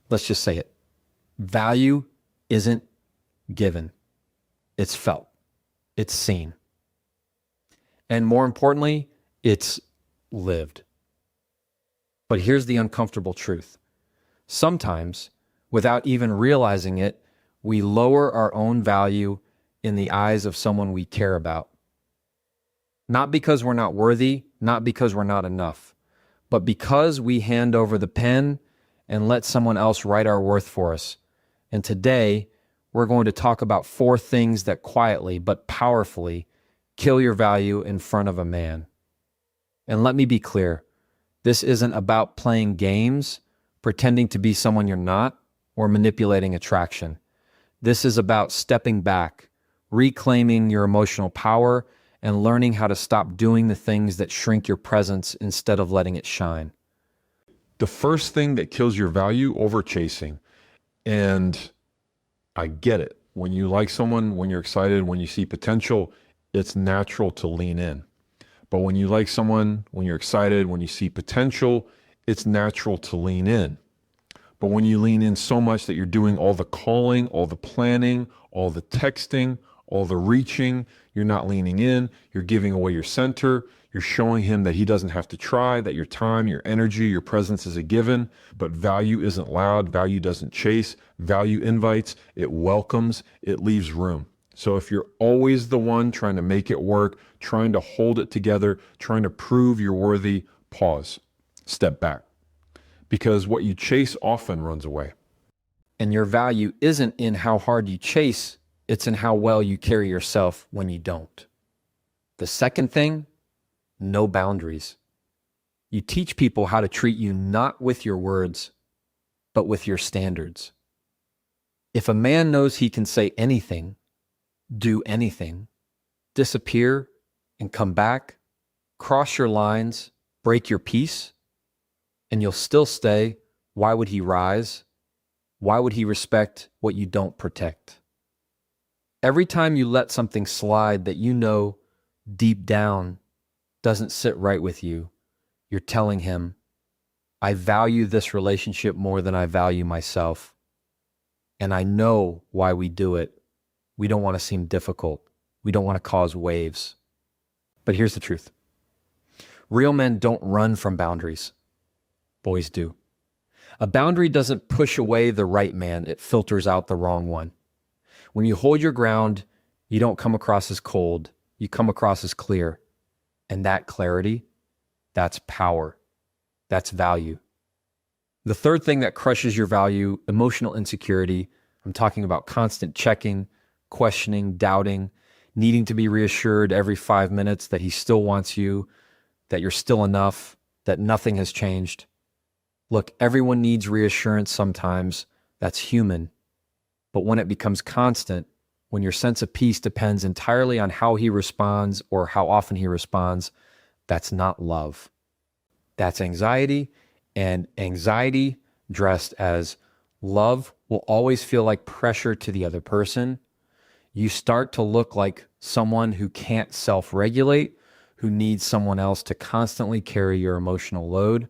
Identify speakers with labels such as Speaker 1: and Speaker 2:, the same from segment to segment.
Speaker 1: Let's just say it. Value isn't given. It's felt. It's seen. And more importantly, it's lived. But here's the uncomfortable truth. Sometimes, without even realizing it, we lower our own value in the eyes of someone we care about. Not because we're not worthy, not because we're not enough, but because we hand over the pen and let someone else write our worth for us. And today, we're going to talk about 4 things that quietly but powerfully kill your value in front of a man. And let me be clear, this isn't about playing games, pretending to be someone you're not, or manipulating attraction. This is about stepping back, reclaiming your emotional power, and learning how to stop doing the things that shrink your presence instead of letting it shine.
Speaker 2: The first thing that kills your value, over chasing. And I get it. When you like someone, when you're excited, when you see potential, it's natural to lean in. But when you like someone, when you're excited, when you see potential, it's natural to lean in. But when you lean in so much that you're doing all the calling, all the planning, all the texting, all the reaching, you're not leaning in, you're giving away your center, you're showing him that he doesn't have to try, that your time, your energy, your presence is a given. But value isn't loud, value doesn't chase, value invites, it welcomes, it leaves room. So if you're always the one trying to make it work, trying to hold it together, trying to prove you're worthy, pause, step back. Because what you chase often runs away.
Speaker 1: And your value isn't in how hard you chase, it's in how well you carry yourself when you don't. The second thing, no boundaries. You teach people how to treat you not with your words, but with your standards. If a man knows he can say anything, do anything, disappear and come back, cross your lines, break your peace, and you'll still stay, why would he rise? Why would he respect what you don't protect? Every time you let something slide that you know deep down doesn't sit right with you, you're telling him, I value this relationship more than I value myself. And I know why we do it. We don't want to seem difficult. We don't want to cause waves. But here's the truth. Real men don't run from boundaries. Boys do. A boundary doesn't push away the right man. It filters out the wrong one. When you hold your ground, you don't come across as cold. You come across as clear. And that clarity, that's power. That's value. The third thing that crushes your value, emotional insecurity. I'm talking about constant checking, questioning, doubting, needing to be reassured every 5 minutes that he still wants you, that you're still enough, that nothing has changed. Look, everyone needs reassurance sometimes. That's human. But when it becomes constant, when your sense of peace depends entirely on how he responds or how often he responds, that's not love. That's anxiety, and anxiety dressed as love will always feel like pressure to the other person. You start to look like someone who can't self-regulate, who needs someone else to constantly carry your emotional load.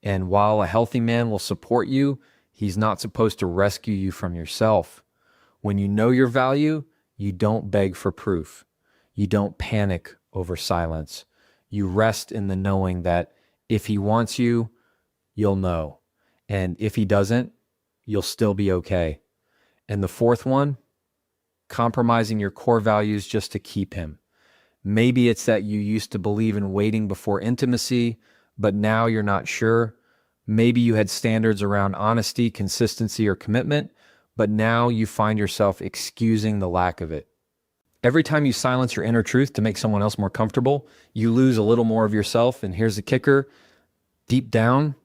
Speaker 1: And while a healthy man will support you, he's not supposed to rescue you from yourself. When you know your value, you don't beg for proof. You don't panic over silence. You rest in the knowing that if he wants you, you'll know. And if he doesn't, you'll still be okay. And the fourth one, compromising your core values just to keep him. Maybe it's that you used to believe in waiting before intimacy, but now you're not sure. Maybe you had standards around honesty, consistency, or commitment, but now you find yourself excusing the lack of it. Every time you silence your inner truth to make someone else more comfortable, you lose a little more of yourself. And here's the kicker. Deep down,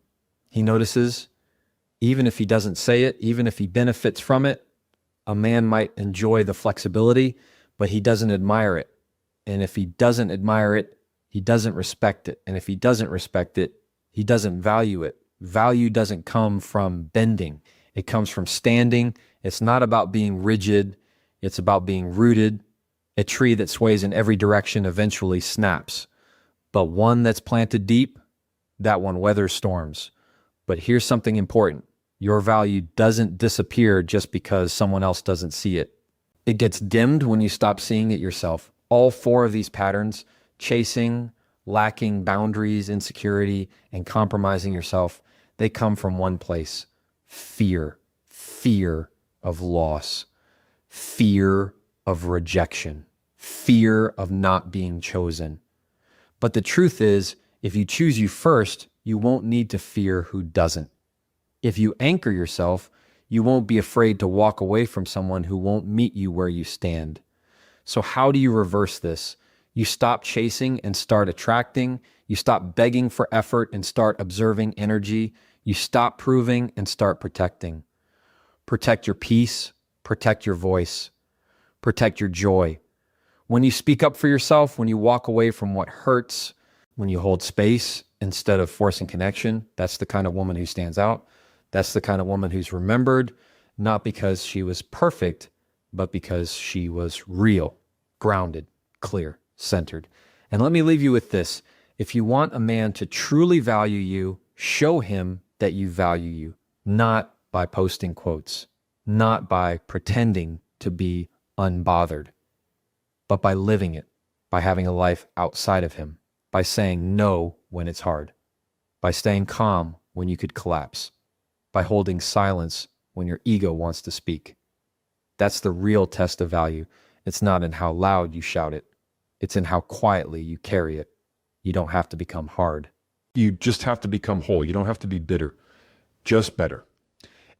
Speaker 1: he notices, even if he doesn't say it, even if he benefits from it, a man might enjoy the flexibility, but he doesn't admire it. And if he doesn't admire it, he doesn't respect it. And if he doesn't respect it, he doesn't value it. Value doesn't come from bending. It comes from standing. It's not about being rigid. It's about being rooted. A tree that sways in every direction eventually snaps. But one that's planted deep, that one weathers storms. But here's something important. Your value doesn't disappear just because someone else doesn't see it. It gets dimmed when you stop seeing it yourself. All four of these patterns, chasing, lacking boundaries, insecurity, and compromising yourself, they come from one place: fear. Fear of loss, fear of rejection, fear of not being chosen. But the truth is, if you choose you first, you won't need to fear who doesn't. If you anchor yourself, you won't be afraid to walk away from someone who won't meet you where you stand. So how do you reverse this? You stop chasing and start attracting. You stop begging for effort and start observing energy. You stop proving and start protecting. Protect your peace, protect your voice, protect your joy. When you speak up for yourself, when you walk away from what hurts, when you hold space instead of forcing connection, that's the kind of woman who stands out. That's the kind of woman who's remembered, not because she was perfect, but because she was real, grounded, clear, centered. And let me leave you with this. If you want a man to truly value you, show him that you value you, not by posting quotes, not by pretending to be unbothered, but by living it, by having a life outside of him, by saying no when it's hard, by staying calm when you could collapse, by holding silence when your ego wants to speak. That's the real test of value. It's not in how loud you shout it. It's in how quietly you carry it. You don't have to become hard.
Speaker 2: You just have to become whole. You don't have to be bitter, just better.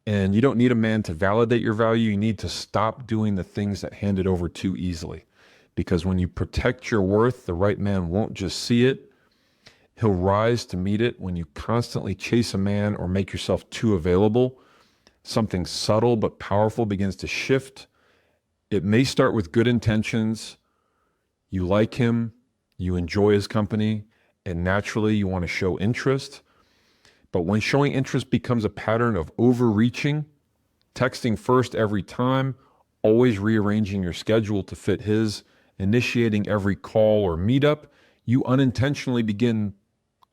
Speaker 2: And you don't need a man to validate your value. You need to stop doing the things that hand it over too easily. Because when you protect your worth, the right man won't just see it. He'll rise to meet it. When you constantly chase a man or make yourself too available, something subtle but powerful begins to shift. It may start with good intentions. You like him, you enjoy his company, and naturally you want to show interest. But when showing interest becomes a pattern of overreaching, texting first every time, always rearranging your schedule to fit his, initiating every call or meetup, you unintentionally begin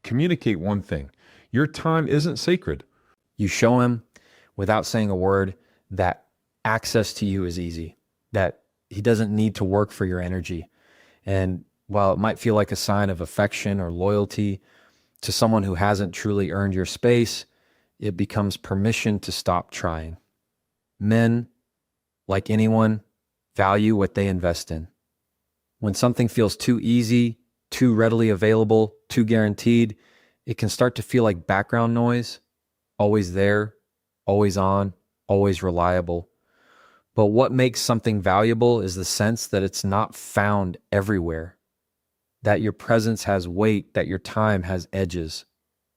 Speaker 2: communicate one thing. Your time isn't sacred.
Speaker 1: You show him, without saying a word, that access to you is easy, that he doesn't need to work for your energy. And while it might feel like a sign of affection or loyalty to someone who hasn't truly earned your space, it becomes permission to stop trying. Men, like anyone, value what they invest in. When something feels too easy, too readily available, too guaranteed, it can start to feel like background noise, always there, always on, always reliable. But what makes something valuable is the sense that it's not found everywhere, that your presence has weight, that your time has edges.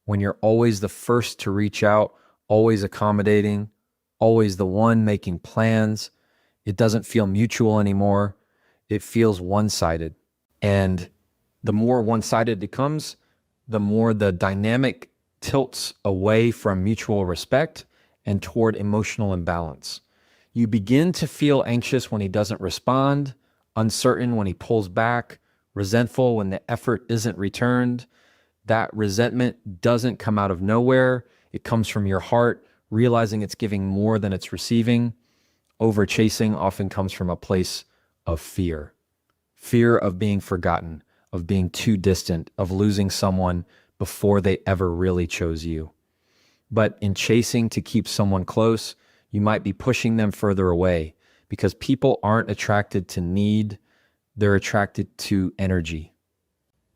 Speaker 1: When you're always the first to reach out, always accommodating, always the one making plans, it doesn't feel mutual anymore. It feels one-sided. And the more one-sided it becomes, the more the dynamic tilts away from mutual respect and toward emotional imbalance. You begin to feel anxious when he doesn't respond, uncertain when he pulls back, resentful when the effort isn't returned. That resentment doesn't come out of nowhere. It comes from your heart, realizing it's giving more than it's receiving. Over chasing often comes from a place of fear. Fear of being forgotten, of being too distant, of losing someone before they ever really chose you. But in chasing to keep someone close, you might be pushing them further away, because people aren't attracted to need, they're attracted to energy.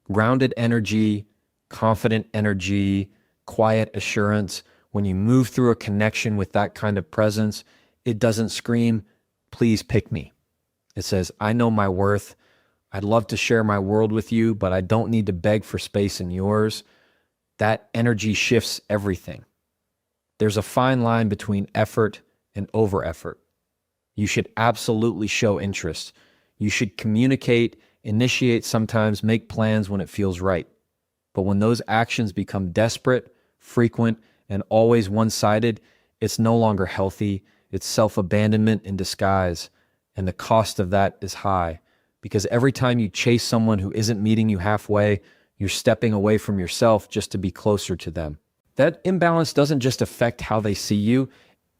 Speaker 1: Grounded energy, confident energy, quiet assurance. When you move through a connection with that kind of presence, it doesn't scream, "Please pick me." It says, "I know my worth. I'd love to share my world with you, but I don't need to beg for space in yours." That energy shifts everything. There's a fine line between effort and over effort. You should absolutely show interest. You should communicate, initiate sometimes, make plans when it feels right. But when those actions become desperate, frequent, and always one-sided, it's no longer healthy. It's self-abandonment in disguise. And the cost of that is high, because every time you chase someone who isn't meeting you halfway, you're stepping away from yourself just to be closer to them. That imbalance doesn't just affect how they see you,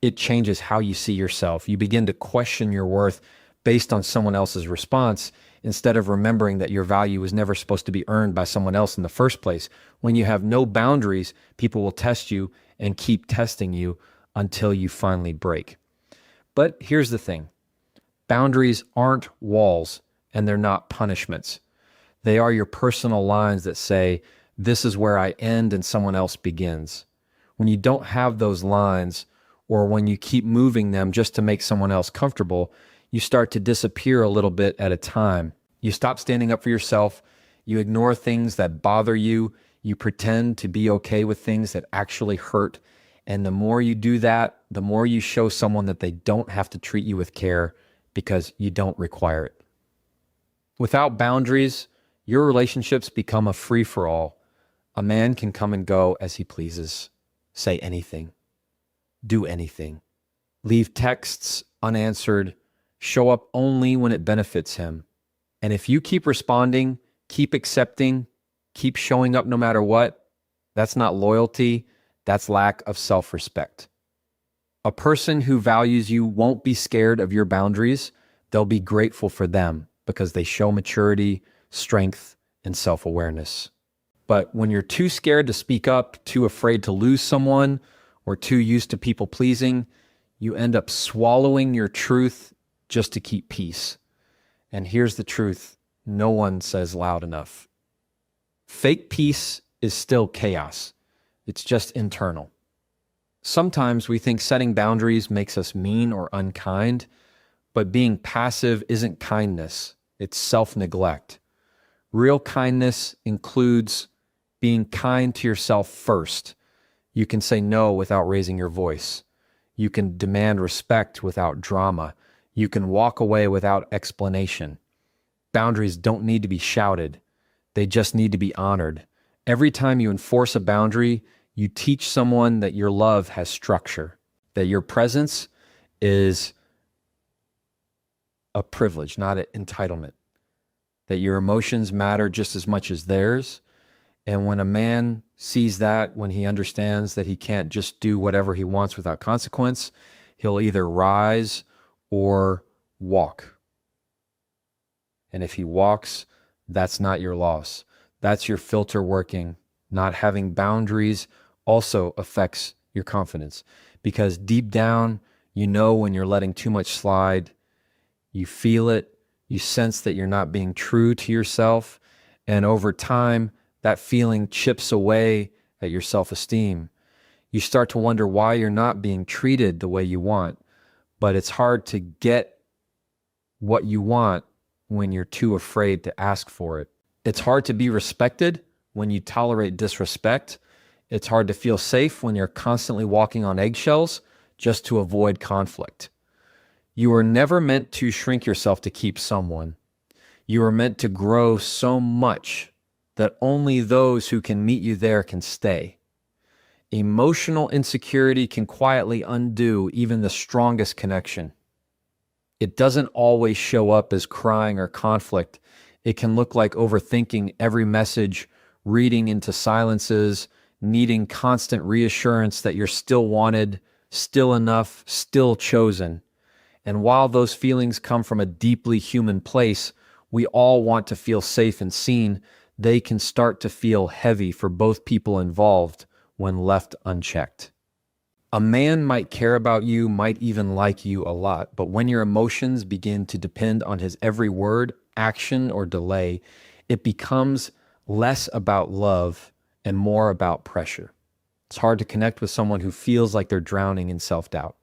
Speaker 1: it changes how you see yourself. You begin to question your worth based on someone else's response instead of remembering that your value was never supposed to be earned by someone else in the first place. When you have no boundaries, people will test you and keep testing you until you finally break. But here's the thing. Boundaries aren't walls and they're not punishments. They are your personal lines that say, this is where I end and someone else begins. When you don't have those lines, or when you keep moving them just to make someone else comfortable, you start to disappear a little bit at a time. You stop standing up for yourself. You ignore things that bother you. You pretend to be okay with things that actually hurt. And the more you do that, the more you show someone that they don't have to treat you with care because you don't require it. Without boundaries, your relationships become a free-for-all. A man can come and go as he pleases, say anything, do anything, leave texts unanswered, show up only when it benefits him. And if you keep responding, keep accepting, keep showing up no matter what, that's not loyalty, that's lack of self-respect. A person who values you won't be scared of your boundaries. They'll be grateful for them because they show maturity, strength, and self-awareness. But when you're too scared to speak up, too afraid to lose someone, or too used to people pleasing, you end up swallowing your truth just to keep peace. And here's the truth. No one says loud enough. Fake peace is still chaos. It's just internal. Sometimes we think setting boundaries makes us mean or unkind, but being passive isn't kindness. It's self-neglect. Real kindness includes being kind to yourself first. You can say no without raising your voice. You can demand respect without drama. You can walk away without explanation. Boundaries don't need to be shouted. They just need to be honored. Every time you enforce a boundary, you teach someone that your love has structure, that your presence is a privilege, not an entitlement, that your emotions matter just as much as theirs. And when a man sees that, when he understands that he can't just do whatever he wants without consequence, he'll either rise or walk. And if he walks, that's not your loss. That's your filter working. Not having boundaries also affects your confidence, because deep down, you know when you're letting too much slide. You feel it. You sense that you're not being true to yourself. And over time, that feeling chips away at your self-esteem. You start to wonder why you're not being treated the way you want. But it's hard to get what you want when you're too afraid to ask for it. It's hard to be respected when you tolerate disrespect. It's hard to feel safe when you're constantly walking on eggshells just to avoid conflict. You were never meant to shrink yourself to keep someone. You were meant to grow so much that only those who can meet you there can stay. Emotional insecurity can quietly undo even the strongest connection. It doesn't always show up as crying or conflict. It can look like overthinking every message, reading into silences, needing constant reassurance that you're still wanted, still enough, still chosen. And while those feelings come from a deeply human place, we all want to feel safe and seen. They can start to feel heavy for both people involved when left unchecked. A man might care about you, might even like you a lot, but when your emotions begin to depend on his every word, action, or delay, it becomes less about love and more about pressure. It's hard to connect with someone who feels like they're drowning in self-doubt.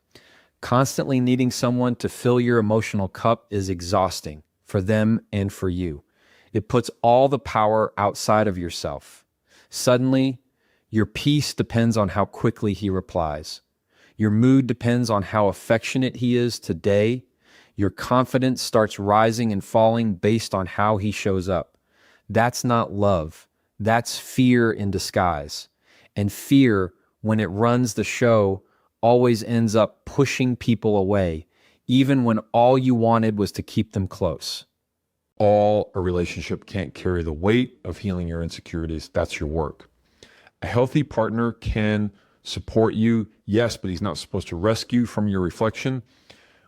Speaker 1: Constantly needing someone to fill your emotional cup is exhausting for them and for you. It puts all the power outside of yourself. Suddenly, your peace depends on how quickly he replies. Your mood depends on how affectionate he is today. Your confidence starts rising and falling based on how he shows up. That's not love. That's fear in disguise. And fear, when it runs the show, always ends up pushing people away, even when all you wanted was to keep them close.
Speaker 2: A relationship can't carry the weight of healing your insecurities. That's your work. A healthy partner can support you, yes, but he's not supposed to rescue you from your reflection.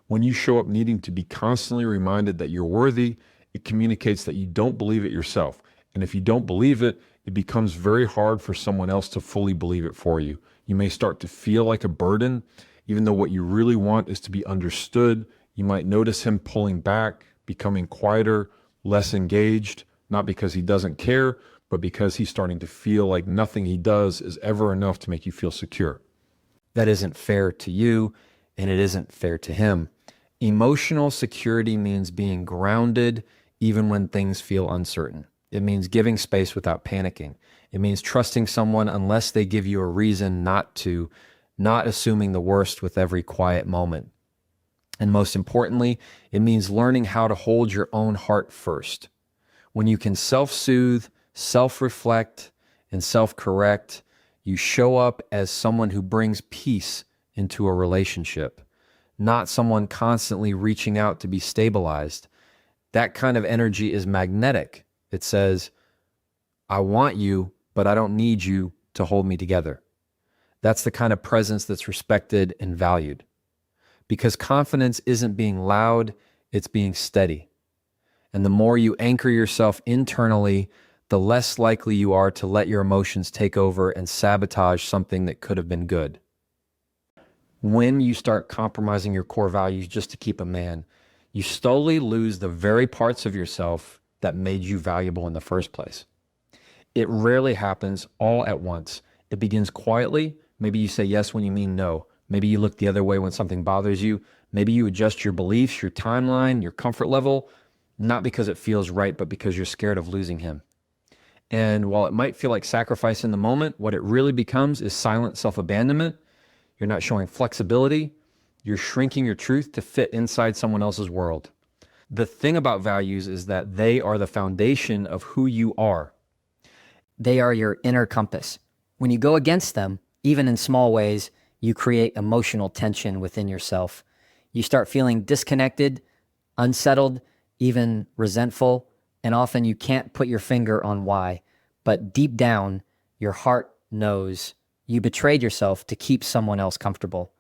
Speaker 2: When you show up needing to be constantly reminded that you're worthy, it communicates that you don't believe it yourself. And if you don't believe it, it becomes very hard for someone else to fully believe it for you. You may start to feel like a burden, even though what you really want is to be understood. You might notice him pulling back, becoming quieter, less engaged, not because he doesn't care, but because he's starting to feel like nothing he does is ever enough to make you feel secure.
Speaker 1: That isn't fair to you, and it isn't fair to him. Emotional security means being grounded even when things feel uncertain. It means giving space without panicking. It means trusting someone unless they give you a reason not to, not assuming the worst with every quiet moment. And most importantly, it means learning how to hold your own heart first. When you can self-soothe, self-reflect, and self-correct, you show up as someone who brings peace into a relationship, not someone constantly reaching out to be stabilized. That kind of energy is magnetic. It says, I want you, but I don't need you to hold me together. That's the kind of presence that's respected and valued. Because confidence isn't being loud, it's being steady. And the more you anchor yourself internally, the less likely you are to let your emotions take over and sabotage something that could have been good. When you start compromising your core values just to keep a man, you slowly lose the very parts of yourself that made you valuable in the first place. It rarely happens all at once. It begins quietly. Maybe you say yes when you mean no. Maybe you look the other way when something bothers you. Maybe you adjust your beliefs, your timeline, your comfort level, not because it feels right, but because you're scared of losing him. And while it might feel like sacrifice in the moment, what it really becomes is silent self-abandonment. You're not showing flexibility. You're shrinking your truth to fit inside someone else's world. The thing about values is that they are the foundation of who you are.
Speaker 3: They are your inner compass. When you go against them, even in small ways, you create emotional tension within yourself. You start feeling disconnected, unsettled, even resentful, and often you can't put your finger on why. But deep down, your heart knows you betrayed yourself to keep someone else comfortable.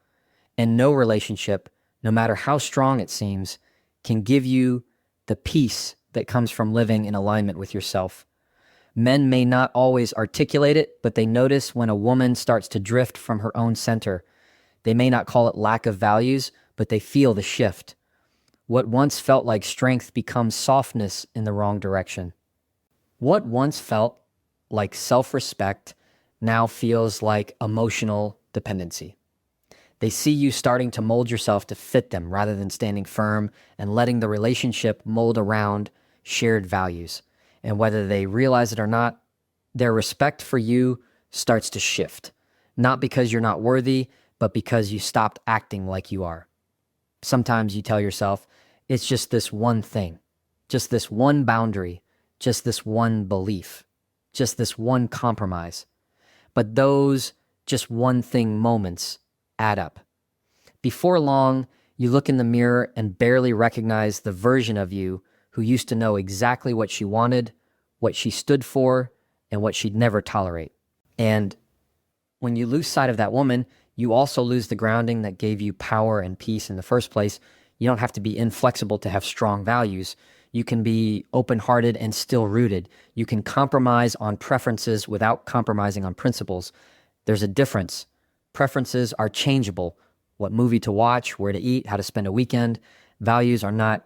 Speaker 3: And no relationship, no matter how strong it seems, can give you the peace that comes from living in alignment with yourself. Men may not always articulate it, but they notice when a woman starts to drift from her own center. They may not call it lack of values, but they feel the shift. What once felt like strength becomes softness in the wrong direction. What once felt like self-respect now feels like emotional dependency. They see you starting to mold yourself to fit them rather than standing firm and letting the relationship mold around shared values. And whether they realize it or not, their respect for you starts to shift. Not because you're not worthy, but because you stopped acting like you are. Sometimes you tell yourself, it's just this one thing, just this one boundary, just this one belief, just this one compromise. But those just one thing moments add up. Before long, you look in the mirror and barely recognize the version of you who used to know exactly what she wanted, what she stood for, and what she'd never tolerate. And when you lose sight of that woman, you also lose the grounding that gave you power and peace in the first place. You don't have to be inflexible to have strong values. You can be open-hearted and still rooted. You can compromise on preferences without compromising on principles. There's a difference. Preferences are changeable. What movie to watch, where to eat, how to spend a weekend. Values are not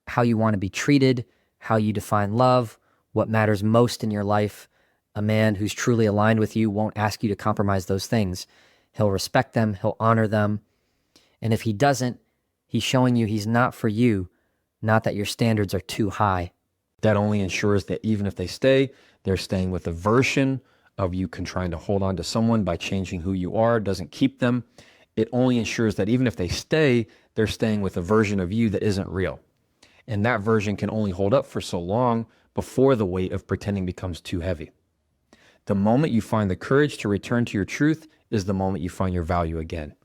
Speaker 3: how you want to be treated, how you define love, what matters most in your life. A man who's truly aligned with you won't ask you to compromise those things. He'll respect them, he'll honor them. And if he doesn't, he's showing you he's not for you, not that your standards are too high.
Speaker 1: That only ensures that even if they stay, they're staying with a version of you trying to hold on to someone by changing who you are, doesn't keep them. It only ensures that even if they stay, they're staying with a version of you that isn't real. And that version can only hold up for so long before the weight of pretending becomes too heavy. The moment you find the courage to return to your truth is the moment you find your value again.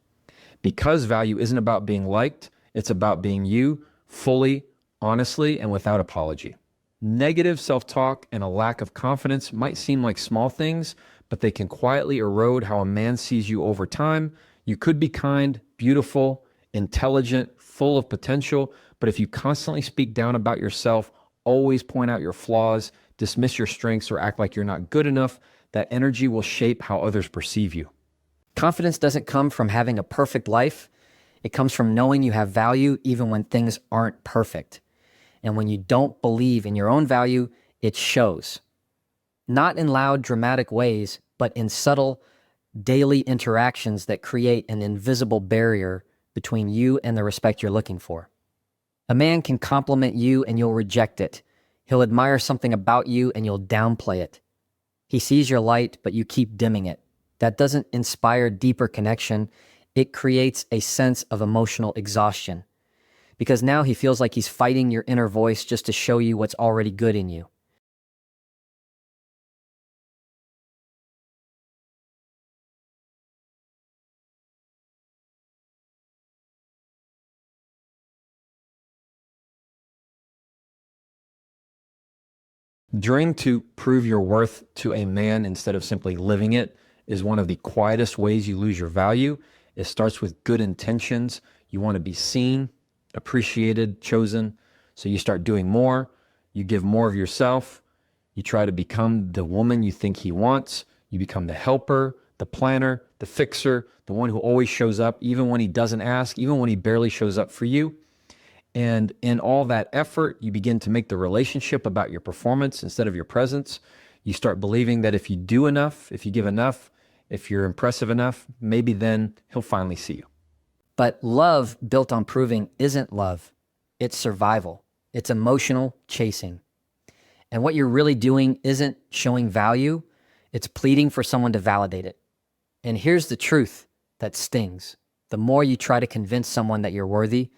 Speaker 1: Because value isn't about being liked, it's about being you, fully, honestly, and without apology. Negative self-talk and a lack of confidence might seem like small things, but they can quietly erode how a man sees you over time. You could be kind, beautiful, intelligent, full of potential, but if you constantly speak down about yourself, always point out your flaws, dismiss your strengths, or act like you're not good enough, that energy will shape how others perceive you.
Speaker 3: Confidence doesn't come from having a perfect life. It comes from knowing you have value even when things aren't perfect. And when you don't believe in your own value, it shows. Not in loud, dramatic ways, but in subtle, daily interactions that create an invisible barrier between you and the respect you're looking for. A man can compliment you and you'll reject it. He'll admire something about you and you'll downplay it. He sees your light, but you keep dimming it. That doesn't inspire deeper connection. It creates a sense of emotional exhaustion. Because now he feels like he's fighting your inner voice just to show you what's already good in you.
Speaker 1: Dreaming to prove your worth to a man instead of simply living it is one of the quietest ways you lose your value. It starts with good intentions. You want to be seen, appreciated, chosen. So you start doing more. You give more of yourself. You try to become the woman you think he wants. You become the helper, the planner, the fixer, the one who always shows up, even when he doesn't ask, even when he barely shows up for you. And in all that effort, you begin to make the relationship about your performance instead of your presence. You start believing that if you do enough, if you give enough, if you're impressive enough, maybe then he'll finally see you.
Speaker 3: But love built on proving isn't love. It's survival. It's emotional chasing. And what you're really doing isn't showing value. It's pleading for someone to validate it. And here's the truth that stings. The more you try to convince someone that you're worthy,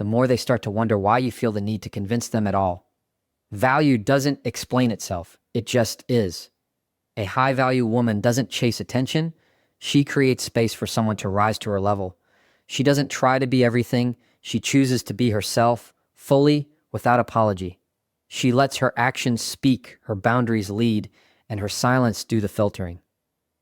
Speaker 3: the more they start to wonder why you feel the need to convince them at all. Value doesn't explain itself. It just is. A high-value woman doesn't chase attention. She creates space for someone to rise to her level. She doesn't try to be everything. She chooses to be herself, fully, without apology. She lets her actions speak, her boundaries lead, and her silence do the filtering.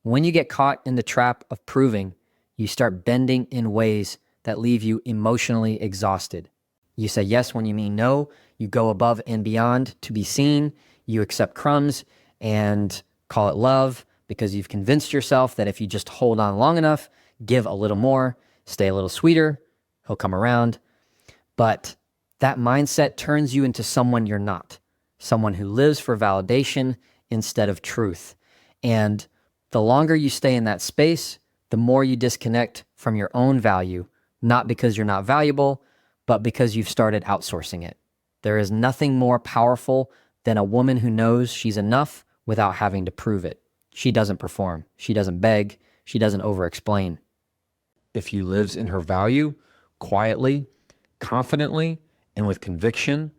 Speaker 3: When you get caught in the trap of proving, you start bending in ways that leave you emotionally exhausted. You say yes when you mean no. You go above and beyond to be seen. You accept crumbs and call it love because you've convinced yourself that if you just hold on long enough, give a little more, stay a little sweeter, he'll come around. But that mindset turns you into someone you're not, someone who lives for validation instead of truth. And the longer you stay in that space, the more you disconnect from your own value, not because you're not valuable, but because you've started outsourcing it. There is nothing more powerful than a woman who knows she's enough without having to prove it. She doesn't perform. She doesn't beg. She doesn't over-explain.
Speaker 1: If she lives in her value, quietly, confidently, and with conviction,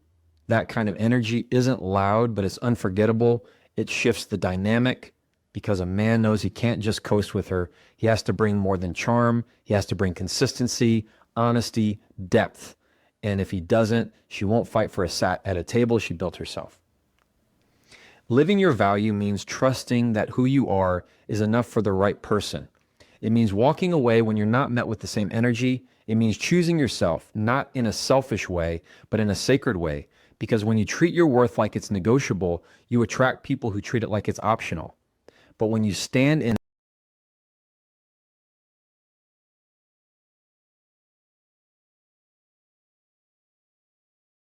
Speaker 1: that kind of energy isn't loud, but it's unforgettable. It shifts the dynamic because a man knows he can't just coast with her. He has to bring more than charm. He has to bring consistency, honesty, depth. And if he doesn't, she won't fight for a sat at a table she built herself. Living your value means trusting that who you are is enough for the right person. It means walking away when you're not met with the same energy. It means choosing yourself, not in a selfish way, but in a sacred way. Because when you treat your worth like it's negotiable, you attract people who treat it like it's optional. But when you stand in